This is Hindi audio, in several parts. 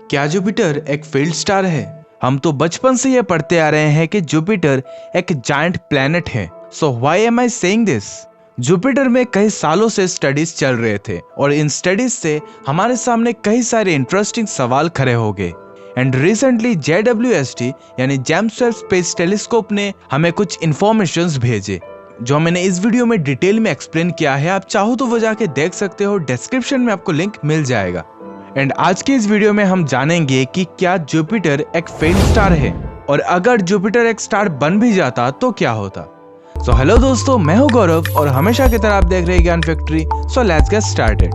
क्या जुपिटर एक फील्ड स्टार है? हम तो बचपन से ये पढ़ते आ रहे हैं कि जुपिटर एक जायंट प्लैनेट है। So why am I saying this? Jupiter में कई सालों से स्टडीज चल रहे थे और इन स्टडीज से हमारे सामने कई सारे इंटरेस्टिंग सवाल खड़े हो गए। एंड रिसेंटली JWST यानी जेम्स वेब स्पेस टेलीस्कोप ने हमें कुछ इंफॉर्मेशंस भेजे जो मैंने इस वीडियो में डिटेल में एक्सप्लेन किया है। आप चाहो तो वो जाके देख सकते हो, डिस्क्रिप्शन में आपको लिंक मिल जाएगा। एंड आज के इस वीडियो में हम जानेंगे कि क्या जुपिटर एक फेल्ड स्टार है और अगर जुपिटर एक स्टार बन भी जाता तो क्या होता। सो हेलो दोस्तों, मैं हूं गौरव और हमेशा की तरह आप देख रहे हैं Gyan factory. So let's get started.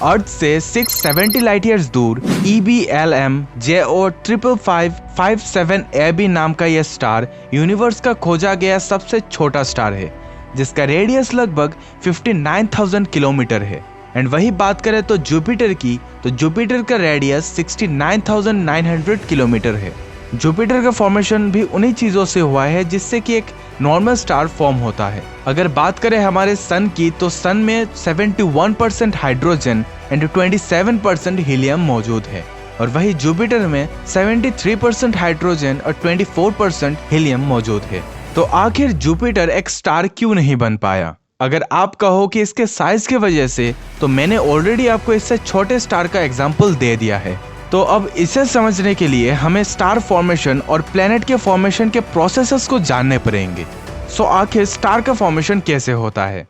Earth से 670 लाइट ईयर्स दूर EBLM JO 55557 AB नाम का यह स्टार यूनिवर्स का खोजा गया सबसे छोटा स्टार है जिसका रेडियस लगभग 59,000 किलोमीटर है। एंड वही बात करें तो जुपिटर की, तो जुपिटर का रेडियस 69,900 किलोमीटर है। जुपिटर का फॉर्मेशन भी उन्हीं चीजों से हुआ है जिससे कि एक नॉर्मल स्टार फॉर्म होता है। अगर बात करें हमारे सन की, तो सन में 71% हाइड्रोजन एंड 27% हीलियम मौजूद है और वही जुपिटर में 73% हाइड्रोजन और 24% हीलियम मौजूद है। तो आखिर जुपिटर एक स्टार क्यों नहीं बन पाया? अगर आप कहो कि इसके साइज की वजह से, तो मैंने ऑलरेडी आपको इससे छोटे स्टार का एग्जाम्पल दे दिया है। तो अब इसे समझने के लिए हमें स्टार फॉर्मेशन और प्लेनेट के फॉर्मेशन के प्रोसेसेस को जानने पड़ेंगे। सो आखिर स्टार का फॉर्मेशन कैसे होता है?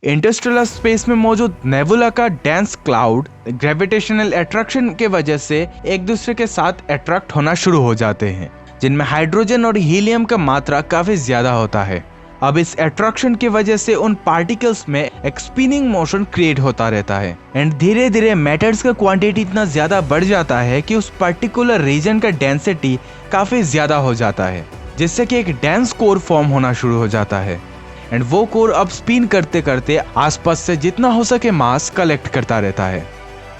इंटरस्टेलर स्पेस में मौजूद नेबुला का डेंस क्लाउड ग्रेविटेशनल अट्रैक्शन के वजह से एक दूसरे के साथ अट्रैक्ट होना शुरू हो जाते हैं, जिनमें हाइड्रोजन और हीलियम का मात्रा काफी ज्यादा होता है। अब इस अट्रैक्शन की वजह से उन पार्टिकल्स में एक स्पिनिंग मोशन क्रिएट होता रहता है एंड धीरे धीरे मैटर्स का क्वांटिटी इतना ज्यादा बढ़ जाता है कि उस पर्टिकुलर रीजन का डेंसिटी काफी ज्यादा हो जाता है, जिससे कि एक डेंस कोर फॉर्म होना शुरू हो जाता है। एंड वो कोर अब स्पिन करते करते आसपास से जितना हो सके मास कलेक्ट करता रहता है।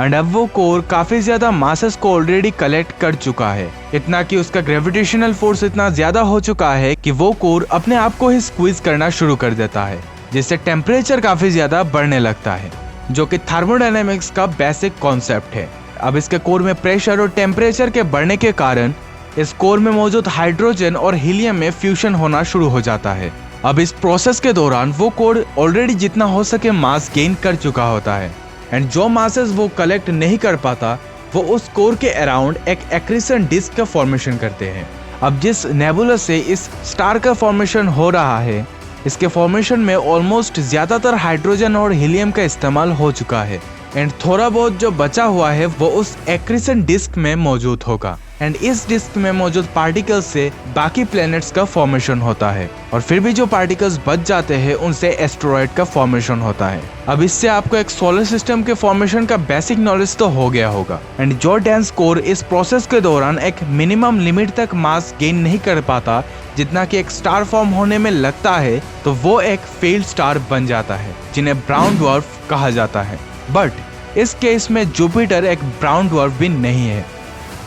एंड अब वो कोर काफी ज्यादा मासेस को ऑलरेडी कलेक्ट कर चुका है, इतना कि उसका ग्रेविटेशनल फोर्स इतना ज्यादा हो चुका है कि वो कोर अपने आप को ही स्क्वीज करना शुरू कर देता है, जिससे टेम्परेचर काफी ज्यादा बढ़ने लगता है, जो कि थर्मोडायनेमिक्स का बेसिक कॉन्सेप्ट है। अब इसके कोर में प्रेशर और टेम्परेचर के बढ़ने के कारण इस कोर में मौजूद हाइड्रोजन और हीलियम में फ्यूजन होना शुरू हो जाता है। अब इस प्रोसेस के दौरान वो कोर ऑलरेडी जितना हो सके मास गेन कर चुका होता है एंड जो मासेस वो कलेक्ट नहीं कर पाता वो उस कोर के अराउंड एक एक्रीशन डिस्क का फॉर्मेशन करते हैं। अब जिस नेबुला से इस स्टार का फॉर्मेशन हो रहा है, इसके फॉर्मेशन में ऑलमोस्ट ज्यादातर हाइड्रोजन और हीलियम का इस्तेमाल हो चुका है एंड थोड़ा बहुत जो बचा हुआ है वो उस एक्रीशन डिस्क में मौजूद होगा एंड इस डिस्क में मौजूद पार्टिकल्स से बाकी प्लैनेट्स का फॉर्मेशन होता है और फिर भी जो पार्टिकल्स बच जाते हैं उनसे एस्टेरॉयड का फॉर्मेशन होता है। अब इससे आपको एक सोलर सिस्टम के फॉर्मेशन का बेसिक नॉलेज तो हो गया होगा। एंड जो डेंस कोर इस प्रोसेस के दौरान एक मिनिमम लिमिट तक मास गेन नहीं कर पाता जितना कि एक स्टार फॉर्म होने में लगता है, तो वो एक फेल्ड स्टार बन जाता है जिन्हें ब्राउन ड्वार्फ कहा जाता है। बट इस केस में जुपिटर एक ब्राउन ड्वार्फ भी नहीं है,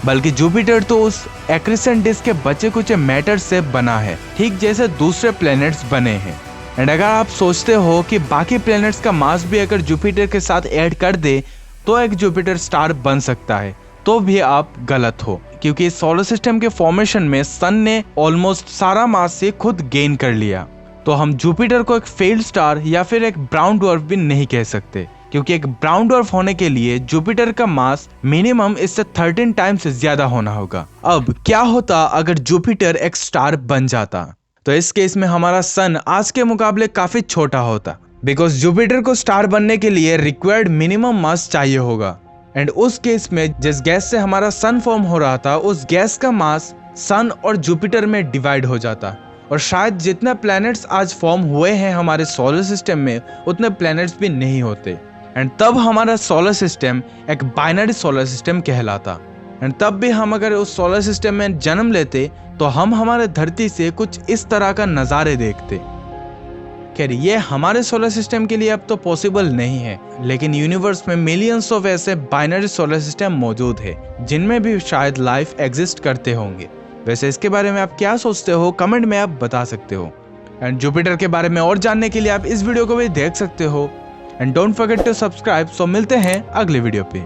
बल्कि जुपिटर तो उस एक्रीशन डिस्क के बचे कुछ मैटर से बना है, ठीक जैसे दूसरे प्लैनेट्स बने हैं। एंड अगर आप सोचते हो कि बाकी प्लैनेट्स का मास भी अगर जुपिटर के साथ ऐड कर दे तो एक जुपिटर स्टार बन सकता है, तो भी आप गलत हो, क्योंकि इस सोलर सिस्टम के फॉर्मेशन में सन ने ऑलमोस्ट सारा मास से खुद गेन कर लिया। तो हम जुपिटर को एक फेल्ड स्टार या फिर एक ब्राउन ड्वार्फ भी नहीं कह सकते, क्योंकि एक ब्राउन ड्वार्फ होने के लिए जुपिटर का मास मिनिमम इससे 13 टाइम्स ज्यादा होना होगा। अब क्या होता अगर जुपिटर एक स्टार बन जाता? तो इस केस में हमारा सन आज के मुकाबले काफी छोटा होता, बिकॉज जुपिटर को स्टार बनने के लिए रिक्वायर्ड मिनिमम मास चाहिए होगा। एंड उस केस में जिस गैस से हमारा सन फॉर्म हो रहा था, उस गैस का मास सन और जुपिटर में डिवाइड हो जाता और शायद जितने प्लैनेट्स आज फॉर्म हुए हैं हमारे सोलर सिस्टम में उतने प्लैनेट्स भी नहीं होते। एंड तब हमारा सोलर सिस्टम एक बाइनरी सोलर सिस्टम कहलाता। एंड तब भी हम अगर उस सोलर सिस्टम में जन्म लेते तो हम हमारे धरती से कुछ इस तरह का नज़ारे देखते। खैर ये हमारे सोलर सिस्टम के लिए अब तो पॉसिबल नहीं है, लेकिन यूनिवर्स में मिलियंस ऑफ ऐसे बाइनरी सोलर सिस्टम मौजूद है जिनमें भी शायद लाइफ एग्जिस्ट करते होंगे। वैसे इसके बारे में आप क्या सोचते हो, कमेंट में आप बता सकते हो। एंड जुपिटर के बारे में और जानने के लिए आप इस वीडियो को भी देख सकते हो। And don't forget to subscribe. So मिलते हैं अगले वीडियो पे।